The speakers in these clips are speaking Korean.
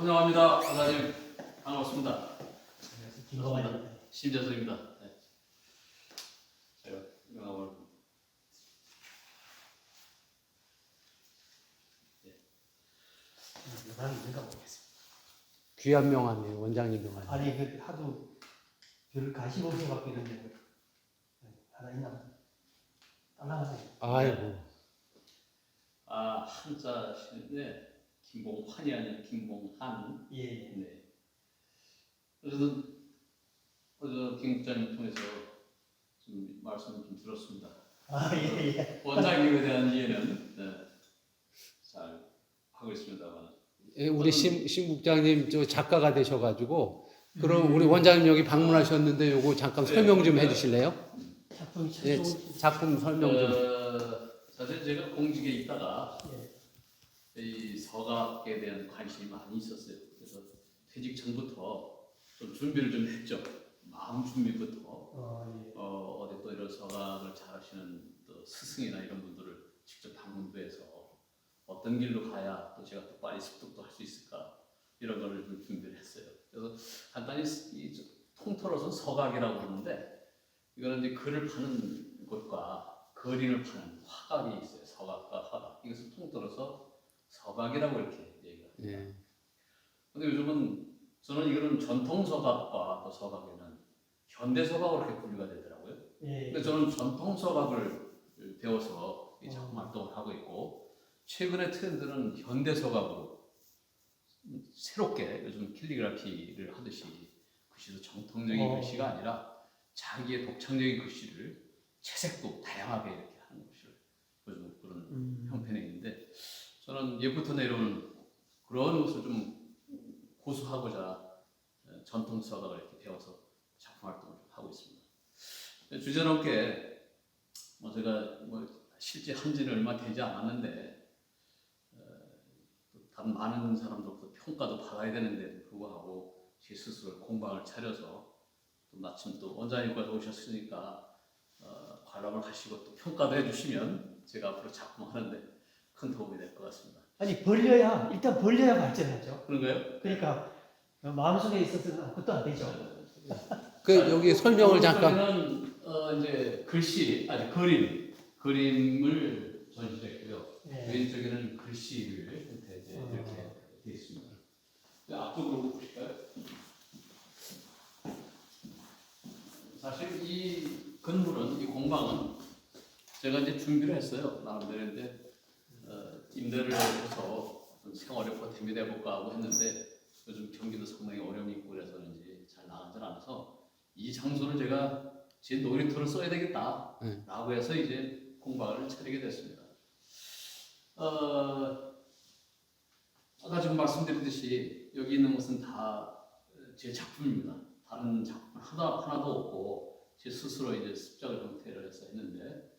환영합니다. 사장님 반갑습니다. 김건환입니다. 심재석입니다. 네. 제가 명함을 명함이 있는가 모르겠습니다. 귀한 명함이에요, 원장님 명함. 아니 그 하도 별 관심 없어갖고 이런데 하나 있나 보다. 딸랑하네. 아이고. 한자 시인데 김봉환이 아니라 김봉한. 예. 네. 그래서 어제 김 국장님 통해서 좀 말씀을 좀 들었습니다. 예. 원장님에 대한 이해는 잘 하고 있습니다만. 예, 우리 심 국장님 저 작가가 되셔가지고 그럼 우리 원장님 여기 방문하셨는데 요거 잠깐 설명 좀 해주실래요? 작품이 참 예, 좋은. 작품 설명 좀. 사실 제가 공직에 있다가 예. 이 서각에 대한 관심이 많이 있었어요. 그래서 퇴직 전부터 좀 준비를 좀 했죠. 마음 준비부터 예. 어디 또 이런 서각을 잘하시는 또 스승이나 이런 분들을 직접 방문도 해서 어떤 길로 가야 또 제가 또 빨리 습득도 할 수 있을까 이런 거를 좀 준비를 했어요. 그래서 간단히 통틀어서 서각이라고 하는데 이거는 이제 글을 파는 곳과 그림을 파는 화각이 있어요. 서각과 화각. 이것을 통틀어서 서각이라고 이렇게 얘기를 합니다. 예. 근데 요즘은 저는 이거는 전통 서각과 또 서각에는 현대 서각으로 이렇게 분류가 되더라고요. 예. 근데 저는 전통 서각을 배워서 이 작품 활동을 하고 있고 최근의 트렌드는 현대 서각으로 새롭게 요즘 캘리그라피를 하듯이 글씨도 정통적인 글씨가 아니라 자기의 독창적인 글씨를 채색도 다양하게 이렇게 하는 것을 요즘 그런 형편에 있는데 저는 예부터 내려오는 그런 것을 좀 고수하고자 전통 서각을 이렇게 배워서 작품 활동을 하고 있습니다. 주제넘게 제가 실제 한지는 얼마 되지 않았는데 다른 많은 사람들로부터 평가도 받아야 되는데도 불구하고 제 스스로 공방을 차려서 또 마침 또 원장님과 오셨으니까 관람을 하시고 또 평가도 해주시면 제가 앞으로 작품하는데 큰 도움이 될 것 같습니다. 아니 일단 벌려야 발전하죠. 그런가요? 그러니까 마음속에 있어서는 아무것도 안 되죠. 그 여기 설명을 잠깐. 오른쪽에는 이제 글씨 아니 그림을 전시했고요. 예. 왼쪽에는 글씨를 이제 이렇게 되어 있습니다. 앞쪽으로 보실까요? 사실 이 건물은 이 공방은 제가 이제 준비를 했어요. 나름대로인데 임대를 해서 생활에 보탬이 돼볼까 하고 했는데 요즘 경기도 상당히 어려움이 있고 그래서는지 잘 나가질 않아서 이 장소를 제가 제 놀이터를 써야 되겠다라고 해서 이제 공방을 차리게 됐습니다. 아까 지금 말씀드렸듯이 여기 있는 것은 다 제 작품입니다. 다른 작품 하나도 없고 제 스스로 이제 습작을 형태를 해서 했는데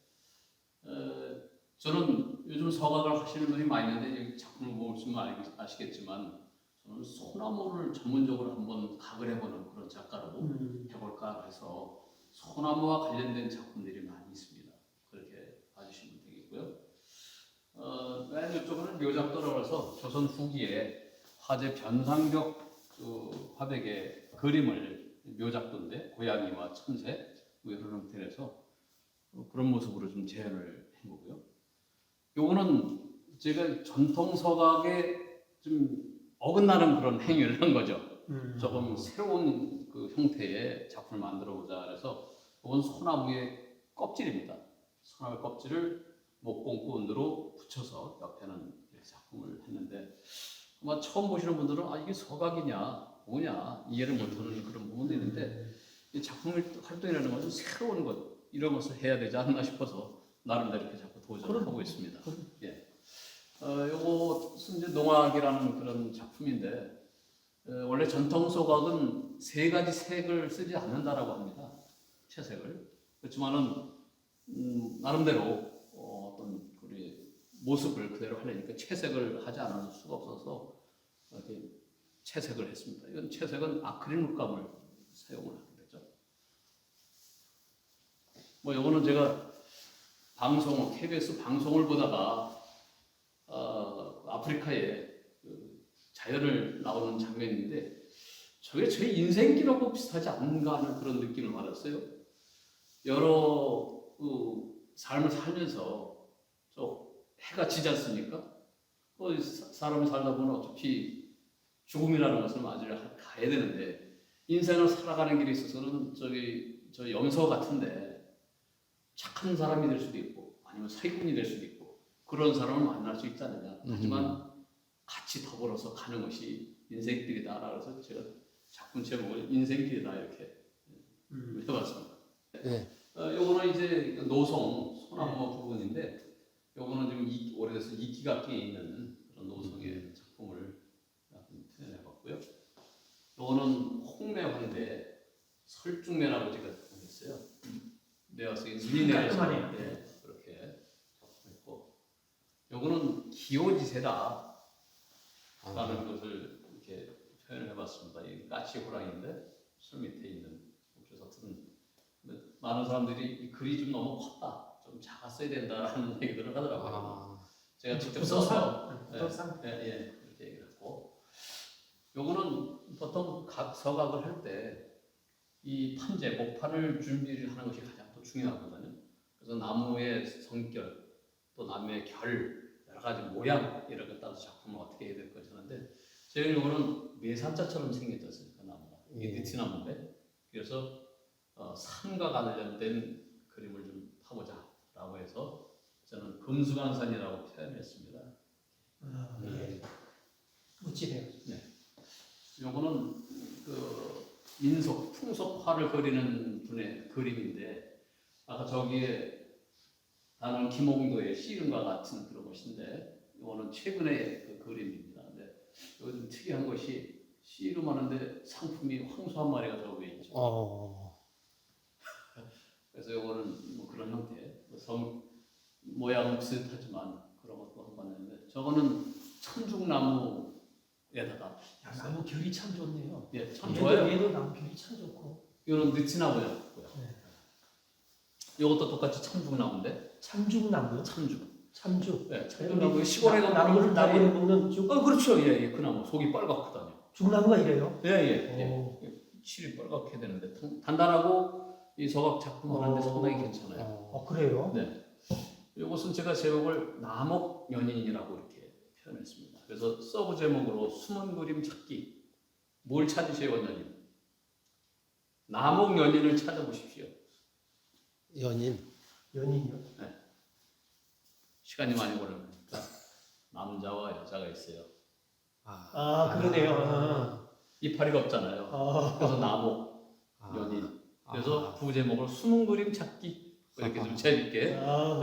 저는 요즘 서각을 하시는 분이 많이 있는데 여기 작품을 보시면 아시겠지만 저는 소나무를 전문적으로 한번 각을 해보는 그런 작가로 해볼까 해서 소나무와 관련된 작품들이 많이 있습니다. 그렇게 봐주시면 되겠고요. 맨 이쪽은 묘작도라고 해서 조선 후기에 화제 변상벽 화백의 그림을 묘작도인데 고양이와 천새 이런 형태에서 그런 모습으로 좀 재현을 한 거고요. 요거는 제가 전통 서각에 좀 어긋나는 그런 행위를 한 거죠. 조금 새로운 그 형태의 작품을 만들어보자 그래서 이건 소나무의 껍질입니다. 소나무 껍질을 목공꾼으로 붙여서 옆에는 이렇게 작품을 했는데 아마 처음 보시는 분들은 이게 서각이냐 뭐냐 이해를 못하는 그런 부분도 있는데 이 작품 활동이라는 것은 새로운 것 이런 것을 해야 되지 않나 싶어서 나름대로 이렇게 자꾸 도전을 하고 있습니다. 예. 요것은 이제 농악이라는 그런 작품인데 원래 전통 서각은 세 가지 색을 쓰지 않는다라고 합니다. 채색을. 그렇지만은 나름대로 어떤 우리 모습을 그대로 하려니까 채색을 하지 않을 수가 없어서 이렇게 채색을 했습니다. 이건 채색은 아크릴 물감을 사용을 하게 됐죠. 요거는 제가 KBS 방송을 보다가 아프리카의 자연을 나오는 장면인데 저게 제 인생기라고 비슷하지 않은가 하는 그런 느낌을 받았어요. 여러 삶을 살면서 저 해가 지지 않습니까? 사람이 살다 보면 어차피 죽음이라는 것을 맞이를 가야 되는데 인생을 살아가는 길에 있어서는 저 염소 같은데 착한 사람이 될 수도 있고 아니면 사기꾼이 될 수도 있고 그런 사람을 만날 수 있지 않느냐. 하지만 같이 더불어서 가는 것이 인생길이다. 그래서 제가 작품 제목을 인생길이다 이렇게 해봤습니다. 네. 요거는 이제 노송 소나무 부분인데 요거는 좀 오래돼서 이끼가 끼어 있는 그런 노송의 작품을 표현해봤고요. 요거는 홍매화인데 설중매라고 제가 했어요. 내와서 눈이 깔끔하네요. 내려서 그렇게 작품했고 요거는 기호지세다 라는 것을 이렇게 표현해봤습니다. 이 까치 호랑이인데 술 밑에 있는 그래서 어떤 많은 사람들이 이 글이 좀 너무 컸다, 좀 작았어야 된다라는 얘기들을 하더라고요. 제가 직접 써서 이렇게 얘기를 했고, 요거는 보통 서각을 할 때 이 판재, 목판을 준비를 하는 것이 가장 또 중요하거든요. 그래서 나무의 성결, 또 나무의 결, 여러 가지 모양 이런 것 따라서 작품을 어떻게 해야 될 것이 하는데, 제가 요거는 매산자처럼 생겼어요. 그 나무가 이게 느티나무인데, 그래서 산과 관련된 그림을 좀 파보자라고 해서 저는 금수강산이라고 표현했습니다. 네. 멋지네요. 네. 요거는 그 민속, 풍속화를 그리는 분의 그림인데 아까 저기에 나는 김홍도의 씨름과 같은 그런 것인데 요거는 최근의 그 그림입니다. 근데 이거 좀 특이한 것이 씨름하는데 상품이 황소 한 마리가 들어가 있죠. 그래서 요거는 뭐 그런 형태, 성 모양은 비슷하지만 그런 것도 한번 했는데 저거는 천중나무에다가 나무 결이 참 좋네요. 예, 참 좋아요. 얘도 나무 결이 참 좋고. 이거는 느티나무였고요. 네. 이것도 똑같이 참중나무인데 참중나무요? 참중. 참죽. 예, 참중나무 시골에 가면 나무를 먹는 죽. 그렇죠. 예, 예, 그 나무 속이 빨갛거든요. 죽나무가 이래요? 예, 예, 예. 실이 빨갛게 되는데 단단하고 이 서각 작품 하는데 상당히 괜찮아요. 그래요? 네. 이것은 제가 제목을 남옥연인이라고 이렇게 표현했습니다. 그래서 서브 제목으로 숨은 그림 찾기. 뭘 찾으세요, 원장님? 남옥연인을 찾아보십시오. 연인이요? 네. 시간이 많이 걸리니까 남자와 여자가 있어요. 그러네요. 이파리가 없잖아요. 그래서 남옥 연인. 그래서 부제목을 숨은 그림 찾기 이렇게 좀 재밌게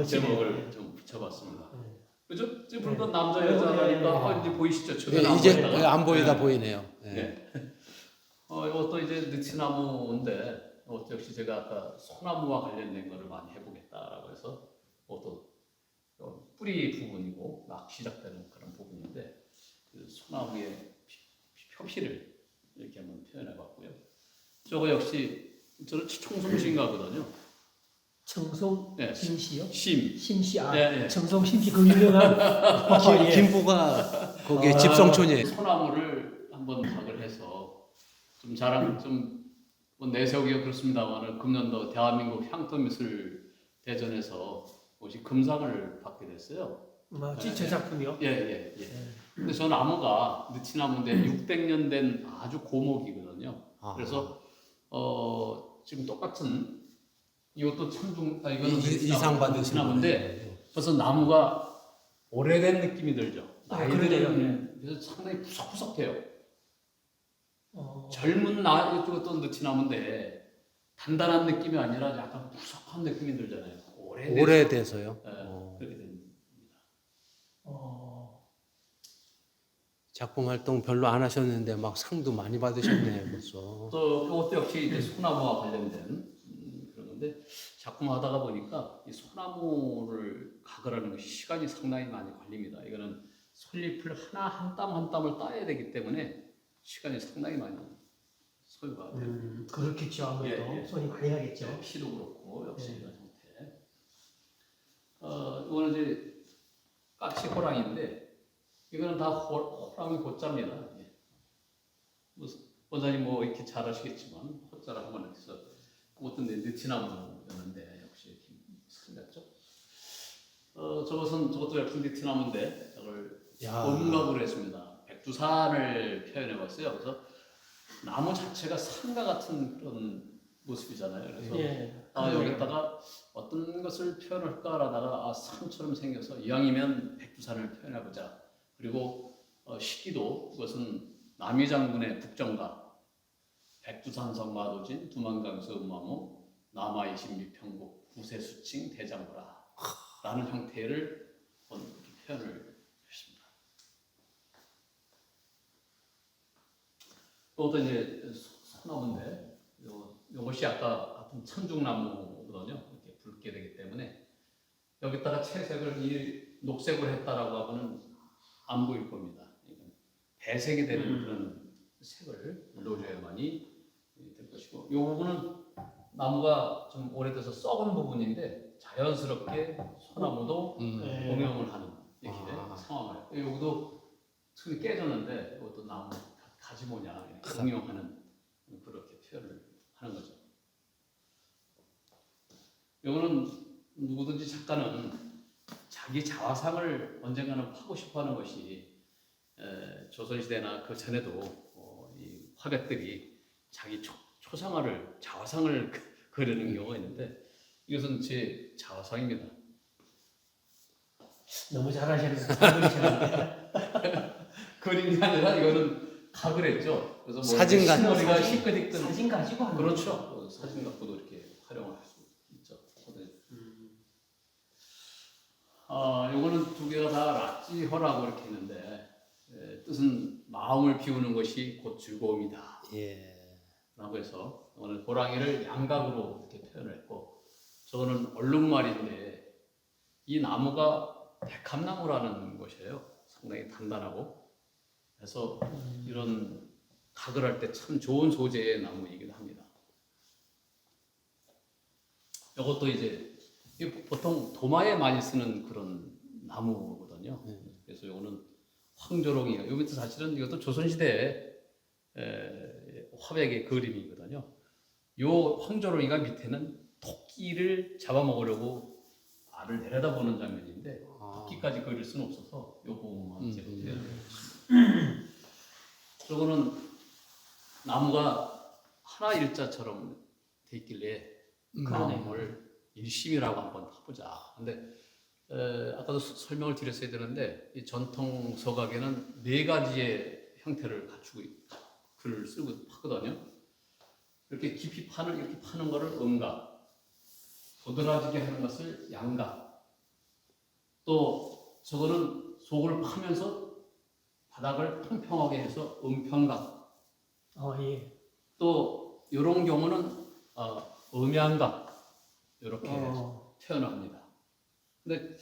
제목을 좀 붙여봤습니다. 그죠? 지금 불건 남자 여자라니까 이제 보이시죠? 네, 이제 안 보이다 보이네요. 네. 이것도 이제 느티나무인데 이것도 역시 제가 아까 소나무와 관련된 거를 많이 해보겠다라고 해서 이것도 뿌리 부분이고 막 시작되는 그런 부분인데 그 소나무의 표피를 이렇게 한번 표현해봤고요. 저거 역시 저는 청송시인가거든요. 청송 네. 심시요? 심. 심시 네. 청송 심시 그 유명한 김포가 거기에 집성촌이에요. 소나무를 한번 각을 해서 좀 자랑 좀뭐 내세우기가 그렇습니다만은 금년도 대한민국 향토미술 대전에서 혹시 금상을 받게 됐어요. 제 작품이요? 예. 근데 저 나무가 느티나무인데 600년 된 아주 고목이거든요. 그래서 지금 똑같은 이것도 이거는 이상 받으신 나무인데 벌써 나무가 오래된 느낌이 들죠. 나이들은 그래서 상당히 푸석푸석해요. 젊은 이것도 느티나무인데 단단한 느낌이 아니라 약간 푸석한 느낌이 들잖아요. 오래돼서요. 네, 그렇게 됩니다. 작품 활동 별로 안 하셨는데 막 상도 많이 받으셨네요, 벌써. 또 이것도 역시 이제 소나무와 관련된 그런 건데 작품 하다가 보니까 이 소나무를 각을 하는 것이 시간이 상당히 많이 걸립니다. 이거는 솔잎을 한 땀 한 땀을 따야 되기 때문에 시간이 상당히 많이 소요가 돼요. 그렇겠죠. 아무래도 손이 많이 가겠죠. 피도 그렇고 역시 이런 형태. 이거는 이제 까치 호랑이인데 이거는 다 호랑이 고자입니다. 원장님 뭐 이렇게 잘 아시겠지만 헛자랑 한번 이렇게 해서 어떤 느티나무였는데 역시 이렇게 생겼죠. 저것도 역시 느티나무인데 저걸 야. 음각으로 했습니다. 백두산을 표현해봤어요. 그래서 나무 자체가 산과 같은 그런 모습이잖아요. 그래서 예. 여기다가 어떤 것을 표현할까 하다가 산처럼 생겨서 이왕이면 백두산을 표현해보자. 그리고 시기도 그것은 남이장군의 북정가 백두산성 마도진 두만강서 음마모 남아이신 미평국 구세수칭 대장부라 라는 형태를 이렇게 표현을 했습니다. 또 어떤 이제 소나무인데 이것이 아까 같은 천중나무거든요. 이렇게 붉게 되기 때문에 여기다가 채색을 이 녹색으로 했다라고 하고는 안 보일 겁니다. 배색이 되는 그런 색을 넣어줘야만이 될 것이고, 이 부분은 나무가 좀 오래돼서 썩은 부분인데 자연스럽게 소나무도 공용을 하는 이렇게 상황을. 여기도 틈이 깨졌는데 이것도 나무 가지 뭐냐 공용하는 그렇게 표현을 하는 거죠. 이거는 누구든지 작가는 자기 자화상을 언젠가는 파고 싶어하는 것이 조선시대나 그 전에도 이 화백들이 자기 초상화를 자화상을 그리는 경우가 있는데 이것은 제 자화상입니다. 너무 잘하시는데 잘 그리시는데. 그린 게 아니라 이거는 각을 했죠. 그래서 뭐 사진 같은 머리가 시끄럽든 사진 가지고 하는 그렇죠. 사진 갖고도 이렇게 활용을 할 수 있죠. 요거는 두 개가 다 락지허라고 이렇게 했는데 뜻은 마음을 비우는 것이 곧 즐거움이다. 예. 라고 해서 오늘 호랑이를 양각으로 이렇게 표현을 했고 저거는 얼룩말인데 이 나무가 백합나무라는 것이에요. 상당히 단단하고 그래서 이런 각을 할 때 참 좋은 소재의 나무이기도 합니다. 이것도 이제 보통 도마에 많이 쓰는 그런 나무거든요. 그래서 이거는 황조롱이가 요 밑에 사실은 이것도 조선시대 화백의 그림이거든요. 요 황조롱이가 밑에는 토끼를 잡아먹으려고 알을 내려다보는 장면인데 토끼까지 그릴 수는 없어서 요 부분만 제가 표현을 했습니다. 저거는 나무가 하나 일자처럼 돼 있길래 그 나무를 일심이라고 한번 해보자. 근데 아까도 설명을 드렸어야 되는데 이 전통 서각에는 4가지의 형태를 갖추고 글을 쓰고 파거든요. 이렇게 깊이 파는 이렇게 파는 거를 음각, 도드라지게 하는 것을 양각, 또 저거는 속을 파면서 바닥을 평평하게 해서 음평각, 예. 또 이런 경우는 음양각 이렇게 표현을 합니다. 근데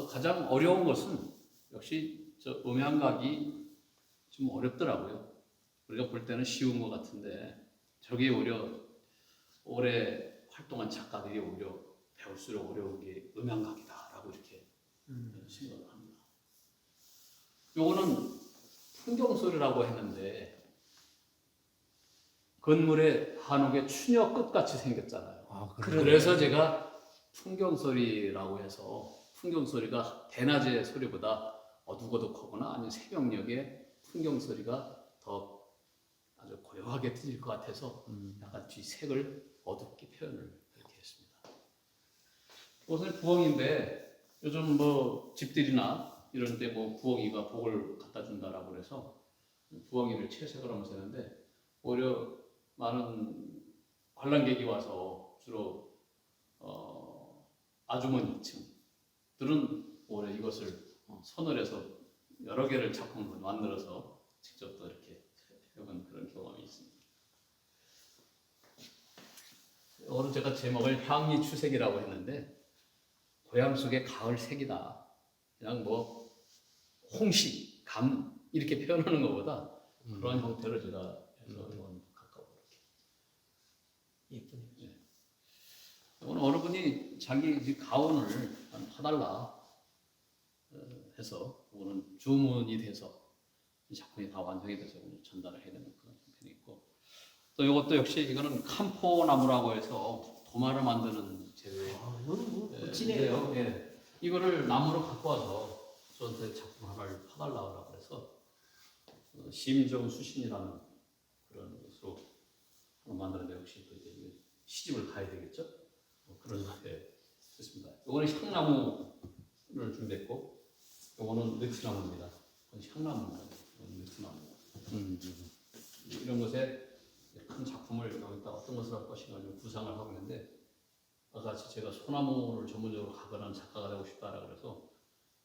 가장 어려운 것은 역시 저 음양각이 좀 어렵더라고요. 우리가 볼 때는 쉬운 것 같은데 저게 오히려 오래 활동한 작가들이 오히려 배울수록 어려운 게 음양각이다라고 이렇게 생각을 합니다. 요거는 풍경소리라고 했는데 건물의 한옥의 추녀 끝같이 생겼잖아요. 그래서 제가 풍경소리라고 해서 풍경소리가 대낮의 소리보다 어둑어둑하거나 아니면 새벽녘에 풍경소리가 더 아주 고요하게 들릴 것 같아서 약간 뒤색을 어둡게 표현을 이렇게 했습니다. 이것은 부엉인데 요즘 뭐 집들이나 이런 데 뭐 부엉이가 복을 갖다 준다라고 해서 부엉이를 채색을 하면서 했는데 오히려 많은 관람객이 와서 주로 아주머니층들은 오히려 이것을 선을 해서 여러 개를 작품을 만들어서 직접 또 이렇게 해본 그런 경험이 있습니다. 오늘 제가 제목을 향리추색이라고 했는데 고향 속의 가을 색이다. 그냥 뭐 홍시, 감 이렇게 표현하는 것보다 그런 형태를 제가 해서 가까워 이렇게 예쁘네요. 네. 오늘 어느 분이 자기 가운을 사달라 해서 오늘 주문이 돼서 이 작품이 다 완성이 돼서 오늘 전달을 해야 되는 그런 또 이것도 역시 이거는 캄포나무라고 해서 도마를 만드는 재료예요. 이거는 뭐 예, 멋지네요. 근데요, 예. 이거를 나무로 갖고 와서 저한테 작품 하나를 파달라고 그래서 심정수신이라는 그런 것으로 만드는데 역시 또 이제 시집을 가야 되겠죠? 그런 형태 됐습니다. 이거는 향나무를 준비했고, 이거는 느티나무입니다. 이건 향나무입니다. 이건 느티나무. 이런 것에 큰 작품을 여기다 어떤 것을 할 것인가 좀 구상을 하고 있는데, 아까 같이 제가 소나무를 전문적으로 가거나 작가가 되고 싶다라 그래서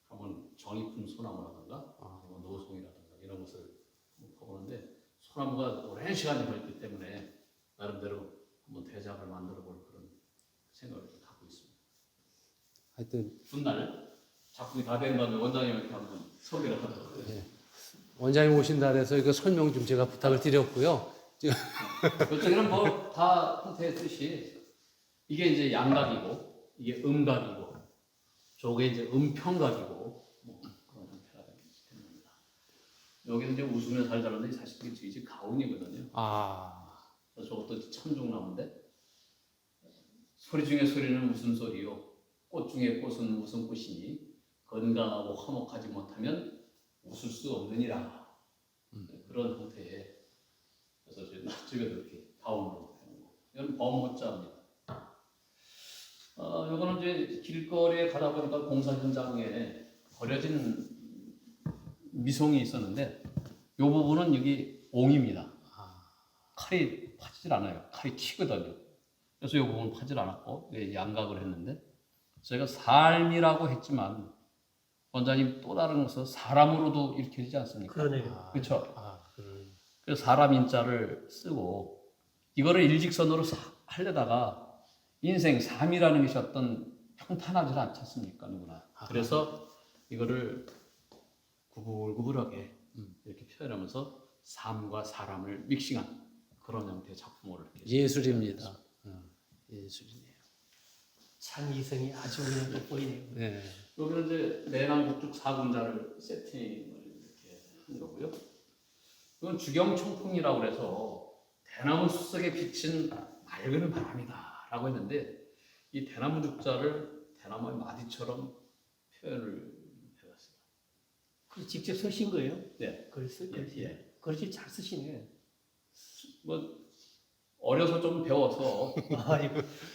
한번 정이품 소나무라든가 노송이라든가 이런 것을 해보는데, 소나무가 오랜 시간이 걸렸기 때문에 나름대로 한번 대작을 만들어 볼 그런 생각을 갖고 있습니다. 하여튼 훗날 작품이 다 된 다음에 원장님한테 한번 소개를 하도록 하겠습니다. 원장님 오신다 그래서 이거 설명 좀 제가 부탁을 드렸고요. 이쪽에는 뭐 다 형태했듯이 이게 이제 양각이고 이게 음각이고 저게 이제 음평각이고 뭐 그런 형태가 됩니다. 여기는 이제 웃으며 살자는데 사실 이게 지금 가운이거든요. 저것도 참종나무인데 소리 중에 소리는 무슨 소리요? 꽃 중에 꽃은 무슨 꽃이니? 건강하고 화목하지 못하면 웃을 수 없느니라. 그런 형태의 그래서 나중에도 이렇게 가운으로 해놓은 거. 이건 범호자입니다. 이거는 이제 길거리에 가다 보니까 공사 현장에 버려진 미송이 있었는데 이 부분은 여기 옹입니다. 칼이 파지질 않아요. 칼이 튀거든요. 그래서 이 부분 파질 않았고 양각을 했는데 저희가 삶이라고 했지만 원장님 또 다른 것은 사람으로도 이렇게 되지 않습니까? 그러네요. 그렇죠. 그래서 사람 인자를 쓰고 이거를 일직선으로 하려다가 인생 삶이라는 것이 어떤 평탄하지 않지 않습니까? 누구나. 그래서 이거를 구불구불하게 이렇게 표현하면서 삶과 사람을 믹싱한 그런 형태의 작품을 이렇게 예술입니다. 예술이네요. 창의성이 아주 그냥 돋보이네요. 네. 여기는 이제 내낭북죽 4군자를 세팅을 이렇게 한 거고요. 이건 주경총풍이라고 그래서 대나무 숲속에 비친 맑은 바람이다라고 했는데 이 대나무 죽자를 대나무의 마디처럼 표현을 해봤어요. 그 직접 쓰신 거예요? 네. 예. 글씨 잘 쓰시네. 뭐 어려서 좀 배워서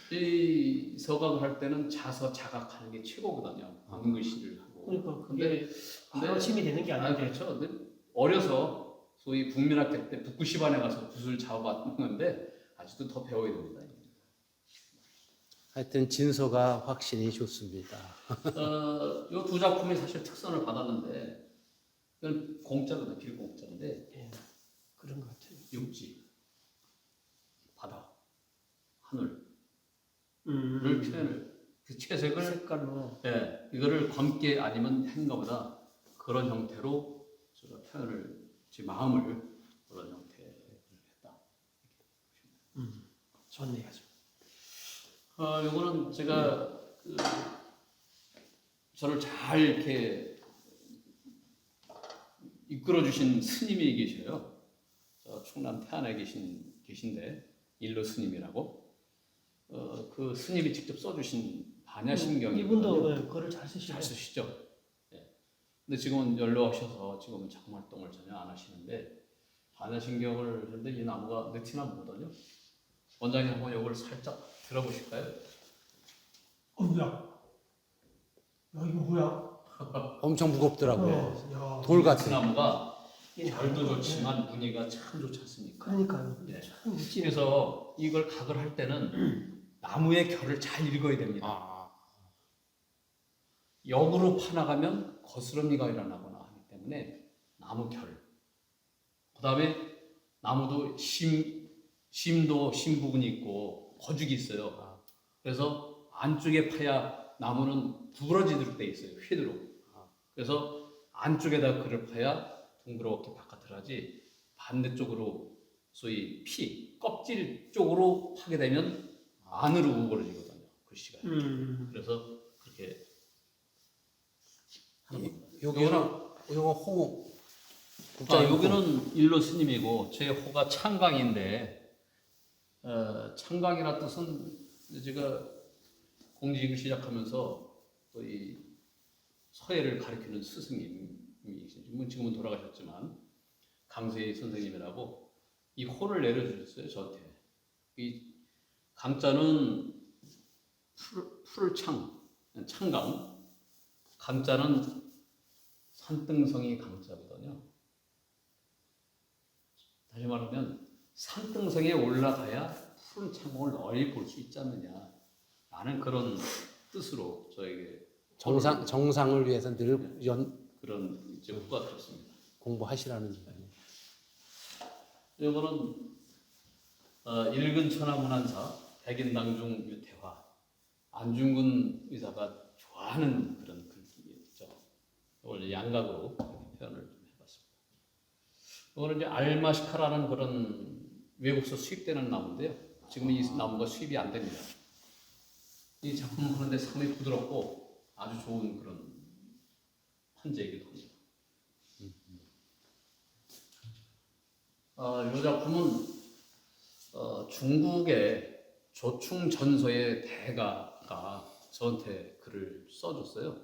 이 서각을 할 때는 자서 자각하는 게 최고거든요. 한글씨를 하고. 그러니까 그게 바로 침이 되는 게 아닌데. 그렇죠. 근데 어려서 소위 국민학교 때 북구시반에 가서 붓을 잡아봤는데 아직도 더 배워야 됩니다. 하여튼 진서가 확실히 좋습니다. 이 두 작품이 사실 특선을 받았는데 이건 공짜거든요. 길공짜인데 예, 그런 것 같아요. 육지, 바다, 하늘을 표현을 그 채색을 색깔로 이거를 검게 아니면 행거보다 그런 형태로 제가 표현을 제 마음을 그런 형태를 했다. 좋네요. 요거는 제가 저를 잘 이렇게 이끌어 주신 스님이 계셔요. 저 충남 태안에 계신데 일로 스님이라고 그 스님이 직접 써주신 반야심경이 이분도 글을 잘 쓰시죠. 잘 쓰시죠. 예. 근데 지금은 연로하셔서 지금은 작품 활동을 전혀 안 하시는데 반야심경을 했는데 이 나무가 느티나무거든요. 원장님 한번 이걸 살짝 들어보실까요? 뭐야? 야 이거 뭐야? 엄청 무겁더라고요. 야. 돌 같은. 느티나무가 결도 좋지만 무늬가 참 좋지 않습니까? 그러니까요. 네. 참 멋지네. 그래서 이걸 각을 할 때는 나무의 결을 잘 읽어야 됩니다. 역으로 파나가면 거스름이가 일어나거나 하기 때문에 나무 결. 그 다음에 나무도 심도 심부분이 있고 거죽이 있어요. 그래서 안쪽에 파야 나무는 부러지도록 돼 있어요. 휘도록. 그래서 안쪽에다 글을 파야 둥그렇게 바깥을 하지 반대쪽으로 소위 껍질 쪽으로 파게 되면 안으로 우그러지거든요. 글씨가. 그래서 그렇게 하는 겁니다. 요거 호. 여기는 일로 스님이고 제 호가 창강인데 창강이라 뜻은 제가 공직을 시작하면서 또 이 서예를 가르치는 스승님이 지금은 돌아가셨지만 강세희 선생님이라고 이 호를 내려주셨어요 저한테. 이 강자는 푸를 창강, 강자는 산등성이 강자거든요. 다시 말하면 산등성에 올라가야 푸른 창공을 널리 볼 수 있지 않느냐 라는 그런 뜻으로 저에게 정상을 위해서 늘 그런 이제 호가 들었습니다. 공부하시라는 얘기예요. 이거는 일근 천하문안사 백인당중 유태화 안중근 의사가 좋아하는 그런 글귀죠. 이걸 양각으로 이렇게 표현을 좀 해봤습니다. 이거는 이제 알마시카라는 그런 외국서 수입되는 나무인데요. 지금 이 나무가 수입이 안 됩니다. 이 작품을 보는데 상당히 부드럽고 아주 좋은 그런 판재이기도 합니다. 이 작품은 중국의 조충전서의 대가가 저한테 글을 써줬어요.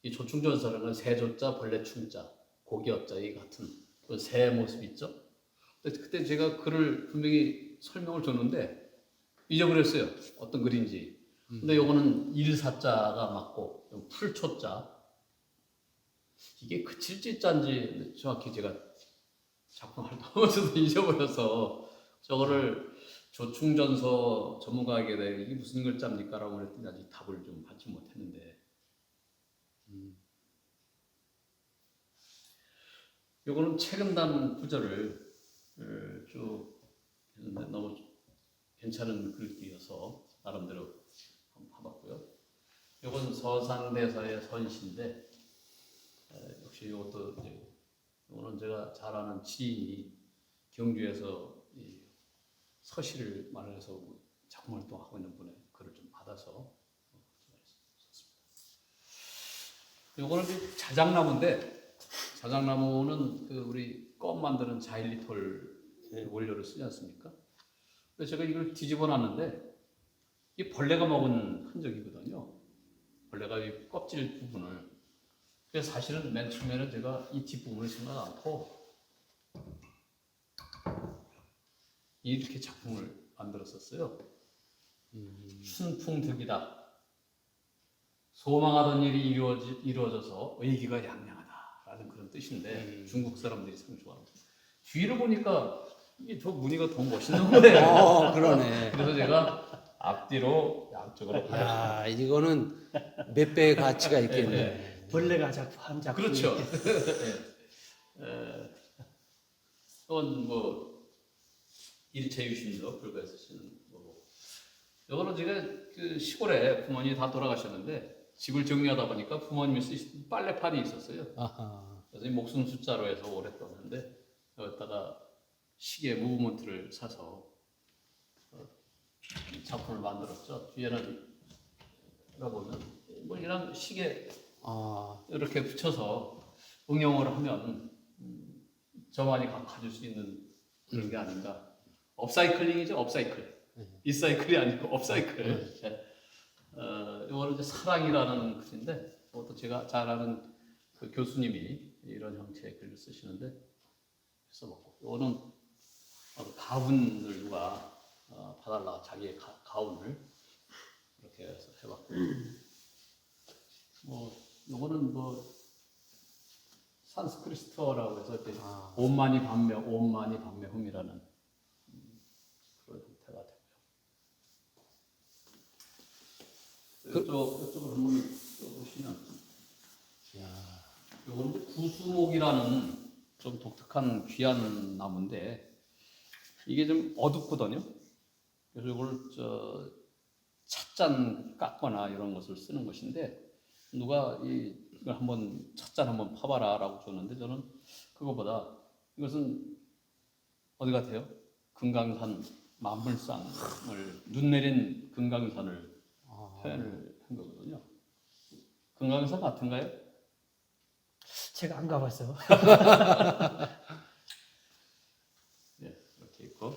이 조충전서라는 세조자, 벌레충자, 고기어자 이 같은 그 새 모습 있죠. 그때 제가 글을 분명히 설명을 줬는데 잊어버렸어요. 어떤 글인지. 근데 요거는 일사자가 맞고 풀초자 이게 그칠지자인지 정확히 제가 작품 활동하면서도 잊어버려서 저거를 조충전서 전문가에게 대해 이게 무슨 글자입니까? 라고 그랬더니 아직 답을 좀 받지 못했는데 요거는 책임단 구절을 쭉 했는데 너무 괜찮은 글귀여서 나름대로 한번 봐봤고요. 요건 서산대사의 선시인데 역시 이것도 이제 이거는 제가 잘 아는 지인이 경주에서 이 서시를 마련해서 작품 활동하고 있는 분의 글을 좀 받아서 썼습니다. 이거는 이제 자작나무인데 자작나무는 그 우리 껌 만드는 자일리톨 원료를 쓰지 않습니까? 그래서 제가 이걸 뒤집어 놨는데 이 벌레가 먹은 흔적이거든요. 벌레가 이 껍질 부분을. 그래서 사실은 맨 처음에는 제가 이 뒷부분을 생각 않고 이렇게 작품을 만들었었어요. 순풍득이다. 소망하던 일이 이루어져서 의기가 양양하다라는 그런 뜻인데 중국 사람들이 참 좋아합니다. 뒤를 보니까 이게 저 무늬가 더 멋있는 거예요. 그러네. 그래서 제가 앞뒤로 양쪽으로 야, 이거는 몇 배의 가치가 있겠네. 벌레가 한 작품. 그렇죠. 이건 뭐 일체 유심도 불가에 쓰시는 거고. 이거는 제가 그 시골에 부모님이 다 돌아가셨는데 집을 정리하다 보니까 부모님이 쓰신 빨래판이 있었어요. 아하. 그래서 이 목숨 숫자로 해서 오래 떴는데 여기다가 시계 무브먼트를 사서 작품을 만들었죠. 뒤에는 보면 뭐 이런 시계 이렇게 붙여서 응용을 하면 저만이 가질 수 있는 그런 게 아닌가. 업사이클링이죠, 업사이클. 리사이클이 아니고 업사이클. 이거는 이제 사랑이라는 글인데, 그것도 제가 잘 아는 그 교수님이 이런 형태의 글을 쓰시는데 써봤고, 이거는 가운을 누가 봐달라 자기의 가운을 이렇게 해서 해봤고, 뭐 이거는 뭐 산스크리트어라고 해서 이렇게 옴마니 밤매 흠이라는 그런 형태가 되고요. 이쪽으로 한번 보시면, 이건 구수목이라는 좀 독특한 귀한 나무인데 이게 좀 어둡거든요. 그래서 이걸 찻잔 깎거나 이런 것을 쓰는 것인데 누가 이걸 한번 찻잔 한번 파봐라라고 줬는데 저는 그거보다 이것은 어디 같아요? 금강산 만물상을 눈 내린 금강산을 표현을 한 거거든요. 금강산 같은가요? 제가 안 가봤어. 네, 이렇게 있고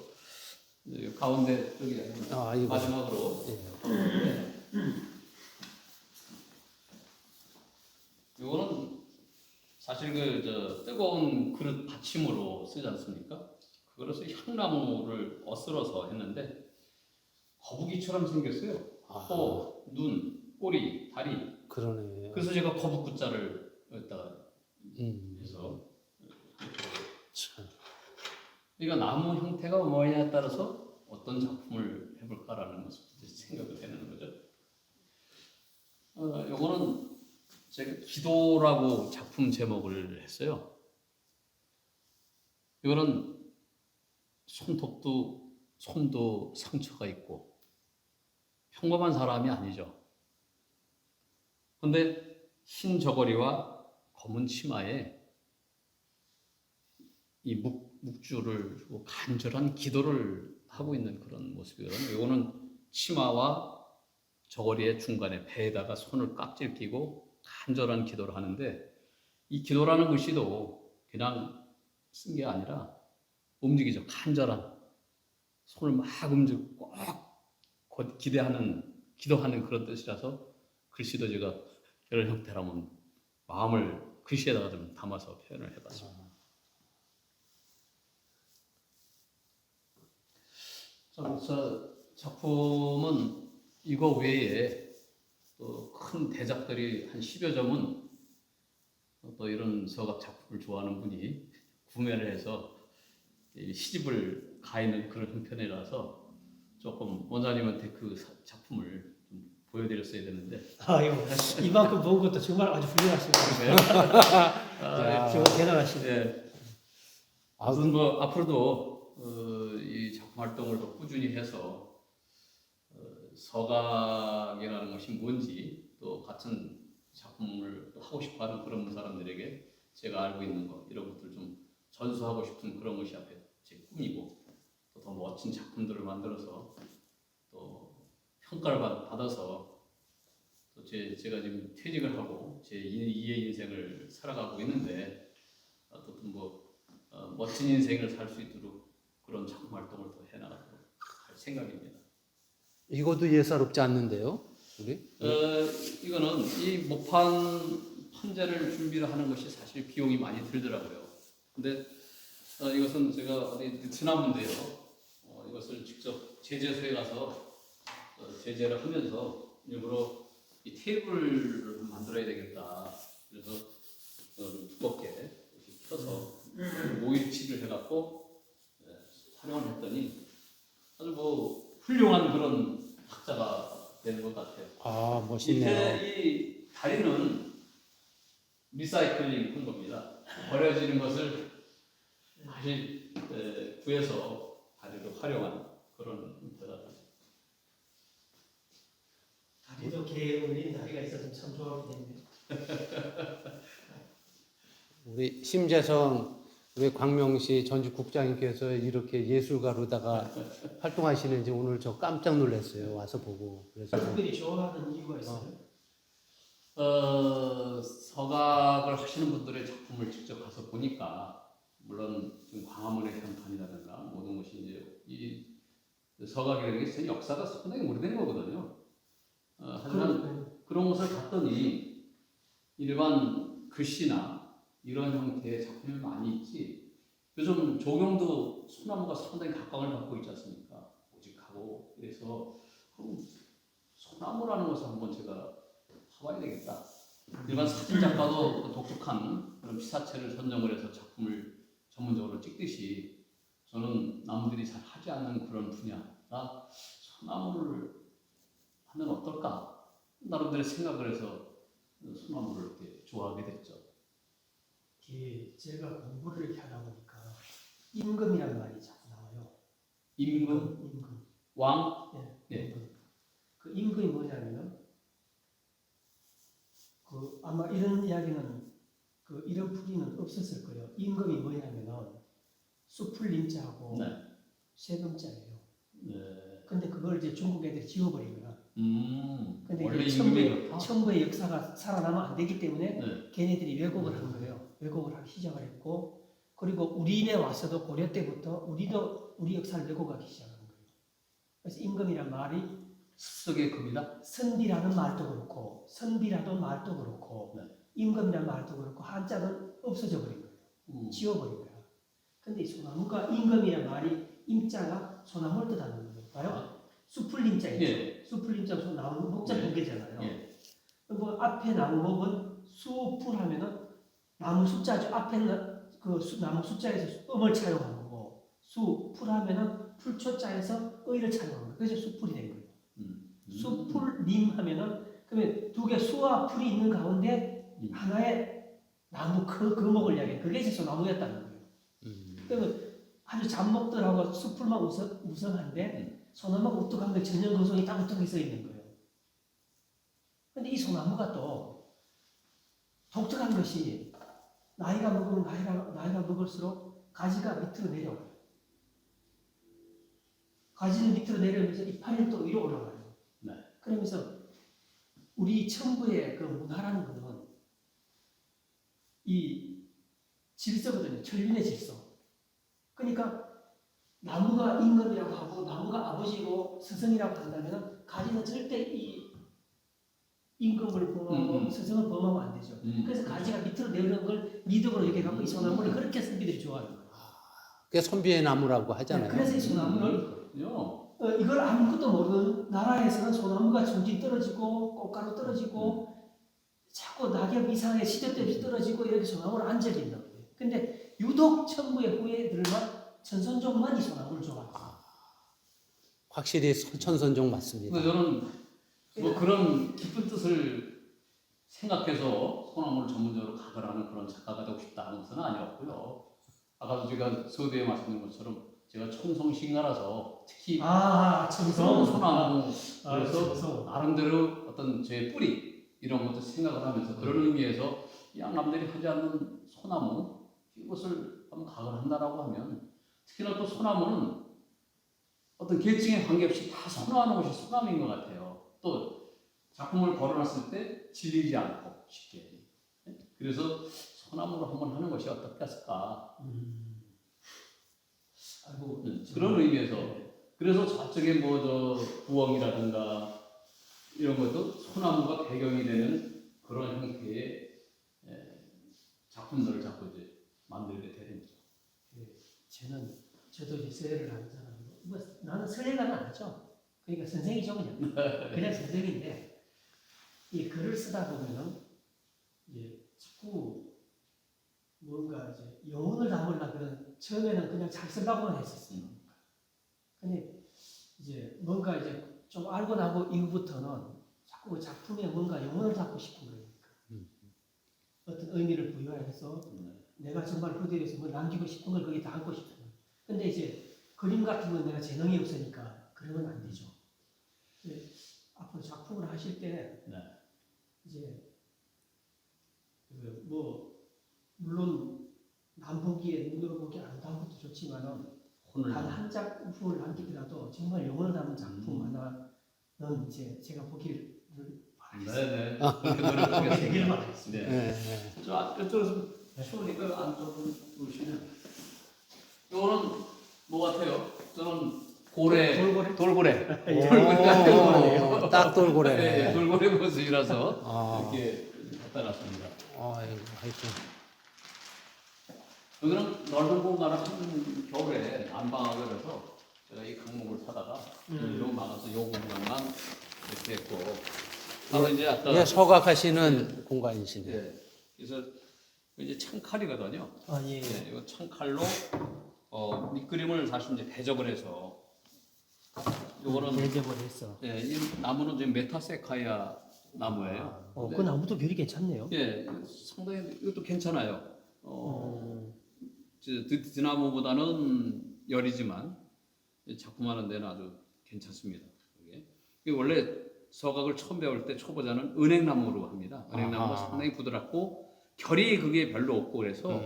이제 가운데 저기 아, 이거. 마지막으로 이거는 사실 그 뜨거운 그릇 받침으로 쓰지 않습니까? 그래서 향나무를 엇쓸어서 했는데 거북이처럼 생겼어요. 아. 코, 눈, 꼬리, 다리. 그러네. 그래서 제가 거북구자를 여기다가 해서 참. 그러니까 나무 형태가 뭐냐에 따라서 어떤 작품을 해볼까라는 것을 생각을 해내는 거죠. 요거는 제가 기도라고 작품 제목을 했어요. 이거는 손도 상처가 있고 평범한 사람이 아니죠. 근데 흰 저고리와 검은 치마에 이 묵주를 주고 간절한 기도를 하고 있는 그런 모습이거든요. 이거는 치마와 저고리의 중간에 배에다가 손을 깍지를 끼고 간절한 기도를 하는데 이 기도라는 글씨도 그냥 쓴 게 아니라 움직이죠. 간절한 손을 막 움직이고 꼭 기도하는 그런 뜻이라서 글씨도 제가 이런 형태라면 마음을 글씨에다가 좀 담아서 표현을 해봤습니다. 그래서 작품은 이거 외에 또 큰 대작들이 한 10여 점은 또 이런 서각 작품을 좋아하는 분이 구매를 해서 시집을 가 있는 그런 형편이라서 조금 원장님한테 그 작품을 좀 보여드렸어야 되는데 아유, 이만큼 본 것도 정말 아주 훌륭하시네요. 정말 대단하시네요. 예. 아무튼 뭐 앞으로도 이 작품 활동을 더 꾸준히 해서 서각이라는 것이 뭔지 또 같은 작품을 또 하고 싶어하는 그런 사람들에게 제가 알고 있는 것 이런 것들 좀 전수하고 싶은 그런 것이 앞에 제 꿈이고 또 더 멋진 작품들을 만들어서 또 평가를 받아서 또 제가 지금 퇴직을 하고 제 2의 인생을 살아가고 있는데 어떻든 멋진 인생을 살 수 있도록 그런 작품 활동을 더 해나가도록 할 생각입니다. 이것도 예사롭지 않는데요, 우리? 이거는 이 목판 판재를 준비를 하는 것이 사실 비용이 많이 들더라고요. 근데 이것은 제가 어디 베트남인데요. 이것을 직접 제재소에 가서 제재를 하면서 일부러 이 테이블을 만들어야 되겠다. 그래서 두껍게 이렇게 펴서 오일칠을 해갖고 활용을 했더니 아주 훌륭한 그런 학자가 되는 것 같아요. 아, 멋있네요. 이 다리는 리사이클링 한 겁니다. 버려지는 것을 다시 구해서 다리로 활용한 그런 형태다. 다리도 개 올린 다리가 있어서 참 좋아하겠네요. 우리 심재성, 우리 광명시 전주국장님께서 이렇게 예술가로다가 활동하시는지 오늘 저 깜짝 놀랐어요. 와서 보고. 그래서 특별히 좋아하는 이유가 있어요? 서각을 하시는 분들의 작품을 직접 가서 보니까 물론 지금 광화문의 현판이라든가 모든 것이 이제 이 서각이라는 게 역사가 상당히 오래된 거거든요. 하지만 그런 것을 봤더니 일반 글씨나 이런 형태의 작품이 많이 있지. 요즘 조경도 소나무가 상당히 각광을 받고 있지 않습니까? 오직하고 그래서 소나무라는 것을 한번 제가 봐봐야 되겠다. 일반 사진 작가도 독특한 그런 피사체를 선정을 해서 작품을 전문적으로 찍듯이 저는 남들이 잘 하지 않는 그런 분야가 소나무를 하면 어떨까? 나름대로 생각을 해서 소나무를 이렇게 좋아하게 됐죠. 제가 공부를 이렇게 하다 보니까 임금이라는 말이 자꾸 나와요. 임금? 왕? 네. 임금. 그 임금이 뭐냐면 아마 이런 이야기는 이런 풀이는 없었을 거예요. 임금이 뭐냐면은 숲을 임자하고 네. 세금자예요. 네. 근데 그걸 이제 중국 애들이 지워버린 거야. 근데 원래 이게 임금이 그렇다? 첨부의 역사가 살아나면 안 되기 때문에 네. 걔네들이 왜곡을 한 거예요. 왜곡을 하기 시작을 했고, 그리고 우리네 와서도 고려 때부터 우리도 우리 역사를 왜곡하기 시작한 거예요. 그래서 임금이란 말이 습속의 금이다. 선비라는 말도 그렇고 선비라는 말도 그렇고 네. 임금이란 말도 그렇고 한자는 없어져 버린 거예요. 지워버린 거야. 근데 이 소나무가 임금이란 말이 임자가 소나무를 뜻하는 거예요. 봐요. 숲을 임자 있죠. 예. 숲을 임자 나무 목자 두 개잖아요. 예. 뭐 앞에 나무 목은 숲을 하면은 나무 숫자죠. 앞에는 그 나무 숫자에서 음을 차용한 거고 숲을 하면은 풀초자에서 의를 차용한 거예요. 그래서 숲풀이 된 거예요. 숲풀림 하면은 그러면 두 개 수와 풀이 있는 가운데 하나의 나무 그 목을 이야기해. 그게 이제 소나무였다는 거예요. 그러면 아주 잡목들하고 숲풀만 우성한데 소나무가 우뚝한 게 전형거성이 딱 우뚝하게 써 있는 거예요. 근데 이 소나무가 또 독특한 것이 나이가 먹으면 나이가 먹을수록 가지가 밑으로 내려와요. 가지는 밑으로 내려오면서 이파리는 또 위로 올라가요. 네. 그러면서 우리 천부의 그 문화라는 것은 이 질서거든요. 천륜의 질서. 그러니까 나무가 임금이라고 하고 나무가 아버지고 스승이라고 한다면 가지는 절대 이 임금을 범하고 스승을 범하면 안 되죠. 그래서 가지가 밑으로 내려오는 걸 미덕으로 이렇게 갖고 이 소나무를 그렇게 선비들이 좋아하는 거예요. 그게 선비의 나무라고 하잖아요. 네, 그래서 이 소나무를 이걸 아무것도 모르는 나라에서는 소나무가 중진 떨어지고 꽃가루 떨어지고 자꾸 낙엽 이상의 시대때 없이 떨어지고 이렇게 소나무를 안 즐긴다고 해요. 근데 유독 천부의 후예들만 천선종만 이 소나무를 좋아해요. 확실히 천선종 맞습니다. 근데 저는 뭐 그런 깊은 뜻을 생각해서 소나무를 전문적으로 각을하는 그런 작가가 되고 싶다는 것은 아니었고요. 아까도 제가 서두에 말씀드린 것처럼 제가 청송신가라서 특히 청송 소나무 그래서 청송. 나름대로 어떤 제 뿌리 이런 것도 생각을 하면서 그런 의미에서 양남들이 하지 않는 소나무 이것을 한번 각을 한다라고 하면 특히나 또 소나무는 어떤 계층에 관계없이 다 선호하는 것이 소나무인 것 같아요. 또 작품을 걸어놨을 때 질리지 않고 쉽게. 그래서 소나무로 한번 하는 것이 어떻겠을까. 아이고, 그런 의미에서 그래서 저쪽에 뭐 저 부엉이라든가 이런 것도 소나무가 배경이 되는 그런 형태의 작품들을 자꾸 이제 만들게 되는 거죠. 저도 이제 서예를 하는 사람이고 뭐 나는 서예가는 안 하죠. 그러니까 선생이죠 그냥 선생인데 이 글을 쓰다 보면은 이제 자꾸 뭔가 이제 영혼을 담으려면 처음에는 그냥 잘 쓰려고만 했었어요. 근데 이제 뭔가 이제 좀 알고 나고 이후부터는 자꾸 그 작품에 뭔가 영혼을 담고 싶은 거니까 어떤 의미를 부여해서 내가 정말 그대로서 뭐 남기고 싶은 걸 거기 담고 싶은 거예요. 근데 이제 그림 같은 건 내가 재능이 없으니까 그러면 안 되죠. 앞으로 작품을 하실 때 이제 뭐 물론 남보기에 눈으로 보기 아름다운 것도 좋지만은 단 한 작품을 남기더라도 정말 영혼을 담은 작품 하나는 이제 제가 보기를 네네. 그렇게 노력하겠습니다. 되기를 바라겠습니다. 네. 저 이쪽에서 추우니까 안쪽으로 보시면 이거는 뭐 같아요? 저는 돌고래? 돌고래. 오, 딱 돌고래네. 네, 돌고래 모습이라서 이렇게 갖다 놨습니다. 아이고, 하여튼. 여기는 넓은 공간을 한 겨울에 난방하고 그래서 제가 이 강목을 사다가 이런 막아서 요 공간만 이렇게 했고 바로 이제 아까 예, 서각하시는 공간이시네요. 예, 그래서 이제 창칼이거든요. 예. 네, 이거 창칼로 밑그림을 사실 이제 배적을 해서 요거는 대접을 했어. 예, 이 나무는 지금 메타세카이아 나무예요. 그 나무도 별이 괜찮네요. 예, 상당히 이것도 괜찮아요. 드나무보다는 열이지만 작품하는 데는 아주 괜찮습니다. 이게 원래 서각을 처음 배울 때 초보자는 은행나무로 합니다. 은행나무가 상당히 부드럽고 결이 그게 별로 없고 그래서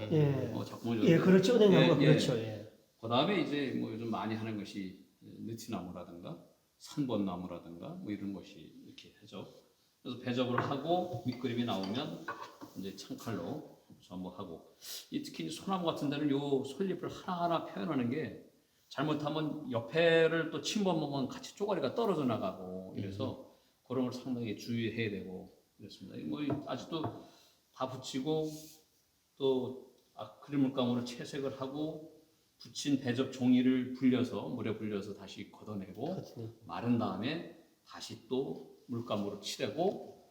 작품을 그렇죠. 은행나무가 그렇죠. 그 다음에 이제 뭐 요즘 많이 하는 것이 느티나무라든가 산번나무라든가 뭐 이런 것이 이렇게 하죠. 그래서 배적을 하고 밑그림이 나오면 이제 창칼로 전부 하고 특히 소나무 같은 데는 요 솔잎을 하나하나 표현하는 게 잘못하면 옆에를 또 침범하면 같이 쪼가리가 떨어져 나가고 이래서 그런 걸 상당히 주의해야 되고 그렇습니다. 뭐 아직도 다 붙이고 또 아크릴 물감으로 채색을 하고 붙인 배적 종이를 불려서 물에 불려서 다시 걷어내고 그렇죠. 마른 다음에 다시 또 물감으로 칠하고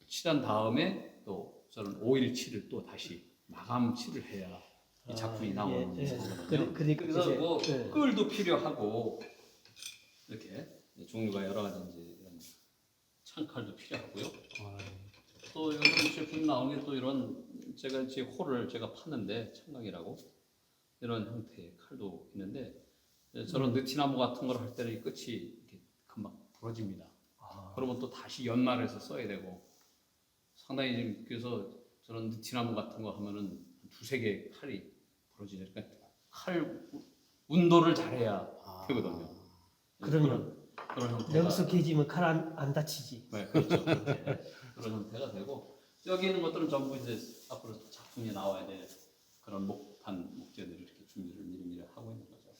칠한 다음에 또 저는 오일 칠을 또 다시 마감 칠을 해야 이 작품이 나오는 거거든요. 그래서 뭐 끌도 필요하고 이렇게 종류가 여러 가지인지 이런 창칼도 필요하고요. 또 이런 제품 나온 게 또 이런 제가 이제 홀을 제가 파는데 청강이라고 이런 형태의 칼도 있는데 저런 느티나무 같은 걸 할 때는 이 끝이 이렇게 금방 부러집니다. 그러면 또 다시 연말해서 써야 되고 상당히 지금 그래서 저런 느티나무 같은 거 하면은 두세 개 칼이 부러지죠. 그러니까 칼 운도를 잘해야 되거든요. 그러면 그런 형태가 여기서 깨지면 칼 안 다치지. 네, 그렇죠. 그렇게. 그런 형태가 되고 여기 있는 것들은 전부 이제 앞으로 작품이 나와야 될 그런 목재들을 이렇게 준비를 미리미리 하고 있는 거죠.